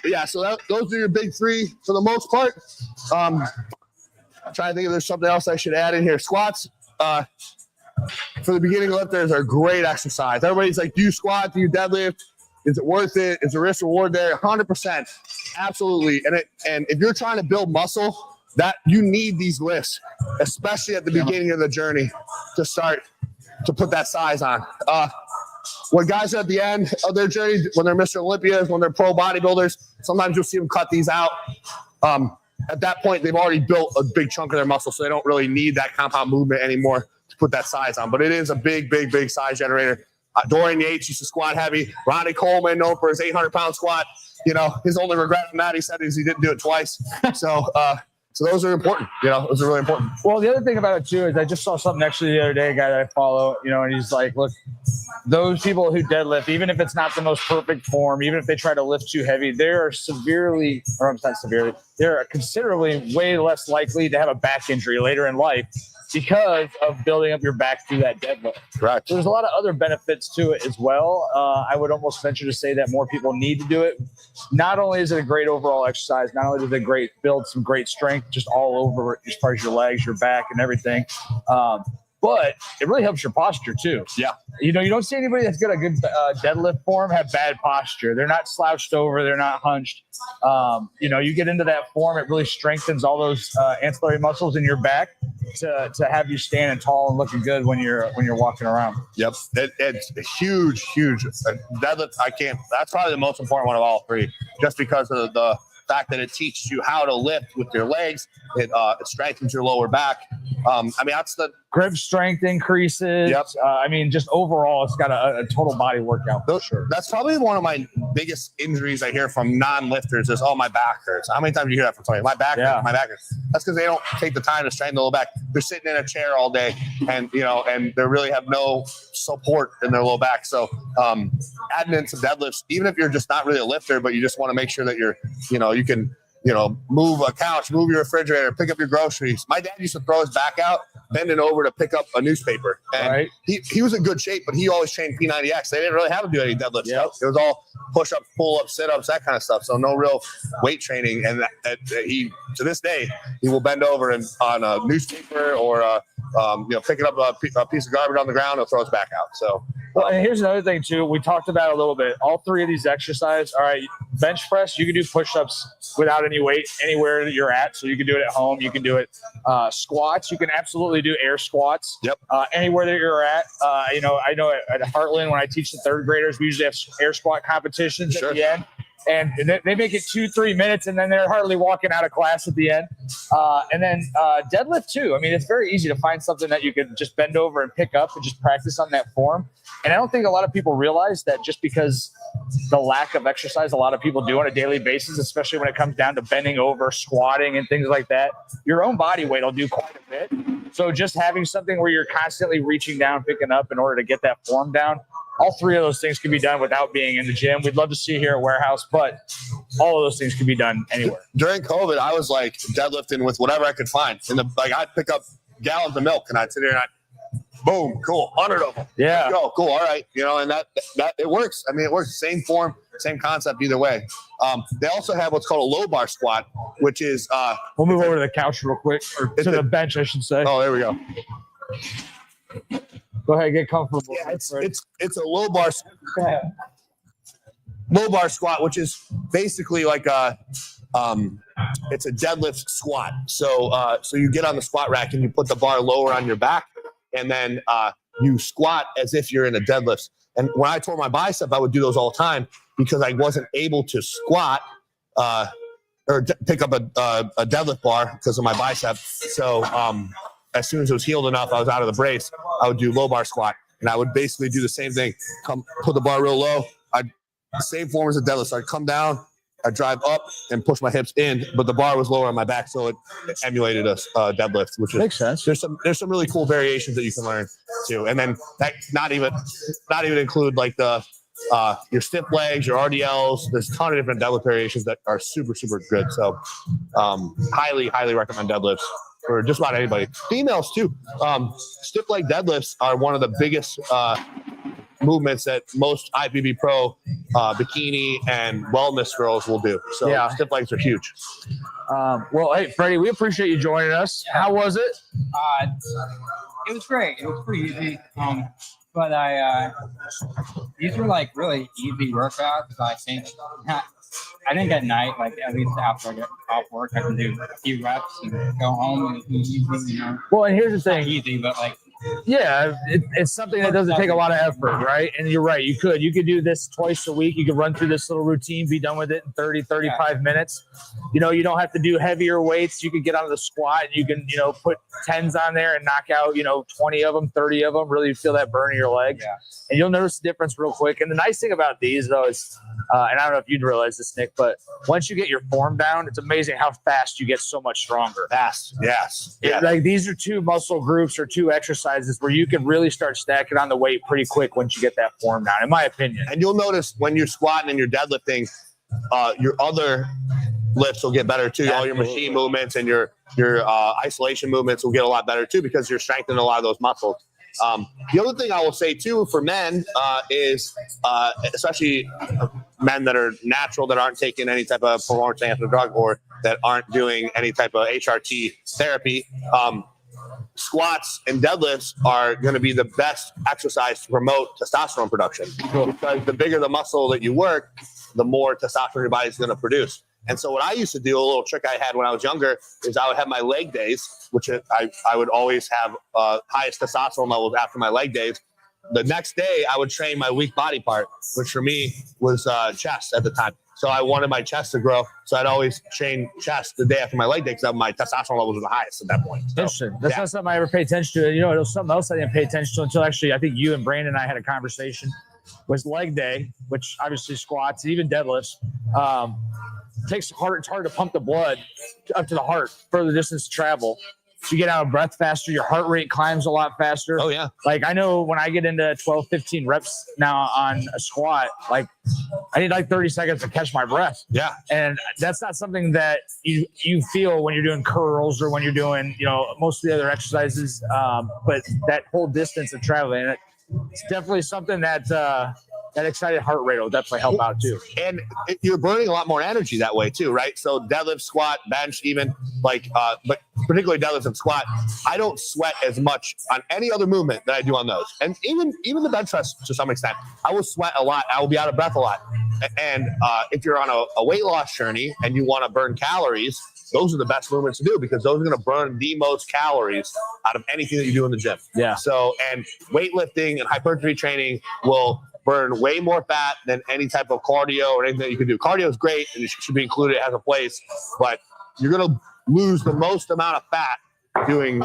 Yeah, so those are your big three for the most part. I'm trying to think if there's something else I should add in here. Squats. for the beginning lifters are great exercise. Everybody's like, do you squat? Do you deadlift? Is it worth it? Is the risk reward there? 100%. Absolutely. And if you're trying to build muscle, that you need these lifts, especially at the beginning of the journey, to start to put that size on. When guys are at the end of their journey, when they're Mr. Olympias, when they're pro bodybuilders, sometimes you'll see them cut these out. At that point, they've already built a big chunk of their muscle, so they don't really need that compound movement anymore to put that size on. But it is a big size generator. Dorian Yates used to squat heavy. Ronnie Coleman, known for his 800-pound squat. You know, his only regret on that, he said, is he didn't do it twice. So those are important. You know, those are really important. Well, the other thing about it too is I just saw something actually the other day, a guy that I follow, you know, and he's like, look, those people who deadlift, even if it's not the most perfect form, even if they try to lift too heavy, they're considerably way less likely to have a back injury later in life because of building up your back through that deadlift. Correct. So there's a lot of other benefits to it as well. I would almost venture to say that more people need to do it. Not only is it a great overall exercise, not only does it build some great strength just all over as far as your legs, your back, and everything, but it really helps your posture too. Yeah. You know, you don't see anybody that's got a good deadlift form have bad posture. They're not slouched over. They're not hunched. You know, you get into that form, it really strengthens all those ancillary muscles in your back to have you standing tall and looking good when you're walking around. Yep. It's huge. Deadlift, that's probably the most important one of all three, just because of the fact that it teaches you how to lift with your legs. It strengthens your lower back. I mean, that's the grip strength increases. Yep. I mean, just overall, it's got a total body workout for sure. That's probably one of my biggest injuries I hear from non-lifters is, oh, my back hurts. How many times do you hear that from somebody? My back hurts, my back hurts. That's because they don't take the time to strengthen the lower back. They're sitting in a chair all day and they really have no support in their low back. So adding in some deadlifts, even if you're just not really a lifter, but you just want to make sure that you can move a couch, move your refrigerator, pick up your groceries. My dad used to throw his back out, bending over to pick up a newspaper. And he was in good shape, but he always trained P90X. They didn't really have to do any deadlifts. Yep. It was all push-ups, pull-ups, sit-ups, that kind of stuff. So no real weight training. And he, to this day, he will bend over on a newspaper or picking up a piece of garbage on the ground and throw his back out. So. Well, and here's another thing too. We talked about it a little bit. All three of these exercises. All right, bench press. You can do push-ups without any weight anywhere that you're at. So you can do it at home. You can do it. Squats. You can absolutely do air squats. Yep. Anywhere that you're at. I know at Heartland when I teach the third graders, we usually have air squat competitions at the end. And they make it 2-3 minutes, and then they're hardly walking out of class at the end. And then deadlift too. I mean, it's very easy to find something that you can just bend over and pick up and just practice on that form. And I don't think a lot of people realize that just because the lack of exercise a lot of people do on a daily basis, especially when it comes down to bending over, squatting, and things like that, your own body weight will do quite a bit. So just having something where you're constantly reaching down, picking up in order to get that form down, all three of those things can be done without being in the gym. We'd love to see you here at Warehouse, but all of those things can be done anywhere. During COVID, I was like deadlifting with whatever I could find. I'd pick up gallons of milk and I'd sit there and boom, cool, 100 of them. Yeah. Let's go, cool, all right. And that it works. I mean, it works. Same form, same concept either way. They also have what's called a low bar squat, which is we'll move over to the couch real quick, or to the bench, I should say. Oh, there we go. Go ahead, get comfortable. Yeah, it's a low bar squat, which is basically like it's a deadlift squat. So you get on the squat rack and you put the bar lower on your back, and then you squat as if you're in a deadlift. And when I tore my bicep, I would do those all the time because I wasn't able to squat or pick up a deadlift bar because of my bicep. So as soon as it was healed enough, I was out of the brace, I would do low bar squat. And I would basically do the same thing. Put the bar real low. Same form as a deadlift. So I'd come down, I'd drive up and push my hips in, but the bar was lower on my back, so it emulated a deadlift, which makes sense. There's some really cool variations that you can learn too. And then that not even include like the your stiff legs, your RDLs. There's a ton of different deadlift variations that are super, super good. So highly, highly recommend deadlifts for just about anybody. Females too. Stiff leg deadlifts are one of the biggest movements that most IFBB Pro bikini and wellness girls will do. So stiff legs are huge. Well, hey, Freddie, we appreciate you joining us. How was it? It was great. It was pretty easy. But these were like really easy workouts. I think I think at night, like at least after I get off work, I can do a few reps and go home and it's easy, you know. Well, and here's the thing. Not easy, but like. Yeah, it's something that doesn't take a lot of effort, right? And you're right. You could do this twice a week. You could run through this little routine, be done with it in 30, 35 minutes. You know, you don't have to do heavier weights. You could get on the squat and you can, you know, put 10s on there and knock out, 20 of them, 30 of them, really feel that burn in your legs. Yeah. And you'll notice the difference real quick. And the nice thing about these, though, is, and I don't know if you'd realize this, Nick, but once you get your form down, it's amazing how fast you get so much stronger. Fast, yes. Like these are two muscle groups or two exercises where you can really start stacking on the weight pretty quick once you get that form down, in my opinion. And you'll notice when you're squatting and you're deadlifting, your other lifts will get better too. All your machine movements and your isolation movements will get a lot better too because you're strengthening a lot of those muscles. The other thing I will say too for men is, especially men that are natural, that aren't taking any type of performance enhancement drug or that aren't doing any type of HRT therapy, squats and deadlifts are going to be the best exercise to promote testosterone production. Because the bigger the muscle that you work, the more testosterone your body's going to produce. And so what I used to do, a little trick I had when I was younger, is I would have my leg days, which I would always have highest testosterone levels after my leg days. The next day, I would train my weak body part, which for me was chest at the time. So I wanted my chest to grow. So I'd always train chest the day after my leg day because my testosterone levels were the highest at that point. So, interesting. That's not something I ever paid attention to. It was something else I didn't pay attention to until actually I think you and Brandon and I had a conversation. Was leg day, which obviously squats, even deadlifts. It's hard to pump the blood up to the heart, further distance to travel. So you get out of breath faster, your heart rate climbs a lot faster. Oh, yeah. Like I know when I get into 12, 15 reps now on a squat, like I need like 30 seconds to catch my breath. Yeah. And that's not something that you feel when you're doing curls or when you're doing, most of the other exercises. But that whole distance of traveling, it's definitely something that that excited heart rate will definitely help out too. And you're burning a lot more energy that way too, right? So deadlift, squat, bench, even but particularly deadlift and squat, I don't sweat as much on any other movement that I do on those. And even the bench press to some extent, I will sweat a lot. I will be out of breath a lot. And if you're on a weight loss journey and you want to burn calories, those are the best movements to do because those are going to burn the most calories out of anything that you do in the gym. Yeah. So, and weightlifting and hypertrophy training will burn way more fat than any type of cardio or anything that you can do. Cardio is great and it should be included as a place, but you're going to lose the most amount of fat doing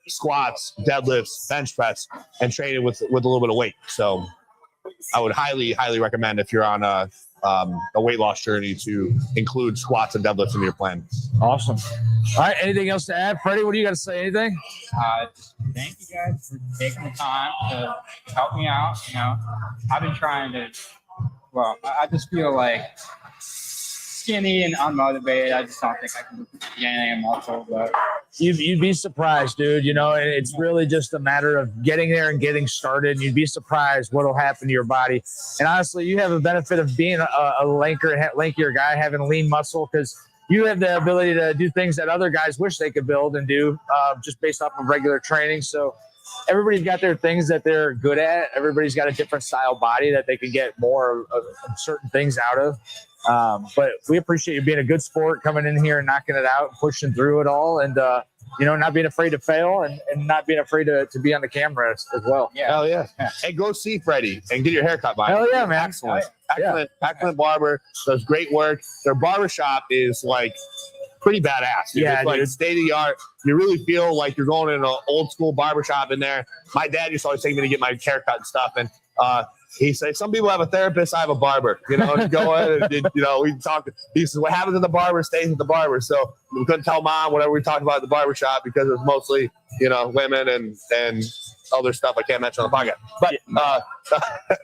squats, deadlifts, bench press, and training with a little bit of weight. So I would highly, highly recommend if you're on a weight loss journey to include squats and deadlifts in your plan. Awesome. All right. Anything else to add? Freddie, what do you got to say? Anything? Thank you guys for taking the time to help me out. I've been trying to, I just feel like skinny and unmotivated. I just don't think I can gain any muscle, but you'd be surprised, dude. And it's really just a matter of getting there and getting started. You'd be surprised what'll happen to your body. And honestly, you have a benefit of being a lankier guy, having lean muscle, because you have the ability to do things that other guys wish they could build and do just based off of regular training. So everybody's got their things that they're good at. Everybody's got a different style body that they can get more of certain things out of. But we appreciate you being a good sport, coming in here and knocking it out, pushing through it all, and not being afraid to fail and not being afraid to be on the camera as well. Yeah. Hell yeah. Hey, go see Freddie and get your haircut by him. Hell yeah, man. Excellent. Excellent barber. Does great work. Their barbershop is like pretty badass. Yeah, it's like state of the art. You really feel like you're going in an old school barbershop in there. My dad used to always take me to get my haircut and stuff. And he said, some people have a therapist, I have a barber. You go in and we talk. He says, what happens at the barber stays at the barber. So we couldn't tell mom whatever we talked about at the barbershop because it was mostly, women and other stuff I can't mention on the podcast.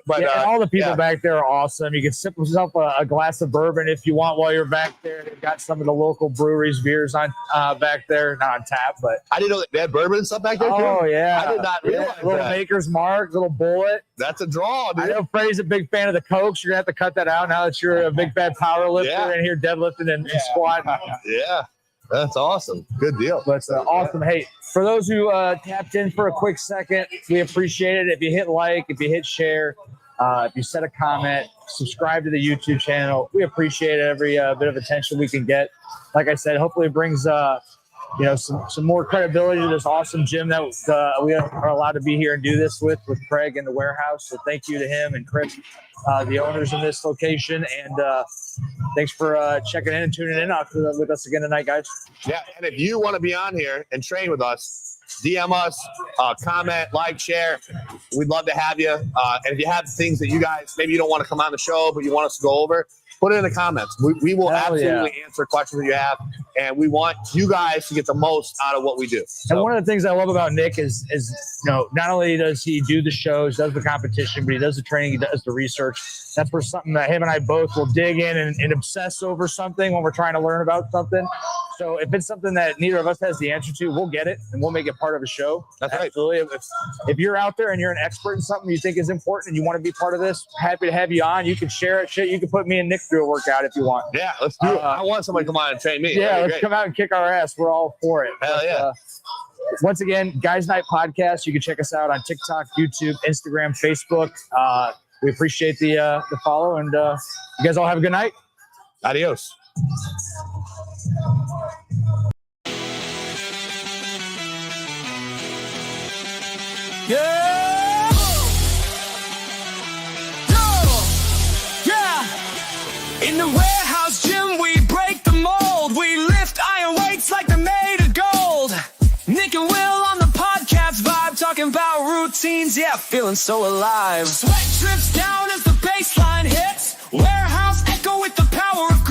But all the people back there are awesome. You can sip yourself a glass of bourbon if you want while you're back there. They've got some of the local breweries, beers on back there, not on tap, but I didn't know they had bourbon and stuff back there too. Oh yeah, I did not realize little that. Maker's Mark, little Bullet. That's a draw, dude. I know Freddie's a big fan of the Cokes. You're gonna have to cut that out now that you're a big fat power lifter and here deadlifting and squatting. Yeah. That's awesome. Good deal. But awesome. Hey, for those who tapped in for a quick second, we appreciate it. If you hit like, if you hit share, if you set a comment, subscribe to the YouTube channel, we appreciate every bit of attention we can get. Like I said, hopefully it brings some more credibility to this awesome gym that we are allowed to be here and do this with Craig in the warehouse. So thank you to him and Chris, the owners of this location. And thanks for checking in and tuning in with us again tonight, guys. Yeah, and if you want to be on here and train with us, DM us, comment, like, share. We'd love to have you. And if you have things that you guys, maybe you don't want to come on the show, but you want us to go over, put it in the comments. We will absolutely answer questions that you have, and we want you guys to get the most out of what we do. So. And one of the things I love about Nick is not only does he do the shows, does the competition, but he does the training, he does the research. That's where something that him and I both will dig in and obsess over something when we're trying to learn about something. So if it's something that neither of us has the answer to, we'll get it and we'll make it part of a show. That's absolutely right. If you're out there and you're an expert in something you think is important and you want to be part of this, happy to have you on. You can share it. Shit, you can put me and Nick through a workout if you want. Yeah, let's do it. I want somebody to come on and train me. Yeah, let's come out and kick our ass. We're all for it. Hell yeah. Once again, Guys Night Podcast. You can check us out on TikTok, YouTube, Instagram, Facebook. We appreciate the follow, and you guys all have a good night. Adios. Yeah! Yeah! In the warehouse gym, we break the mold. We lift iron weights like they're made of gold. Nick and Will on the podcast vibe, talking about routines, yeah, feeling so alive. Sweat drips down as the baseline hits. Warehouse echo with the power of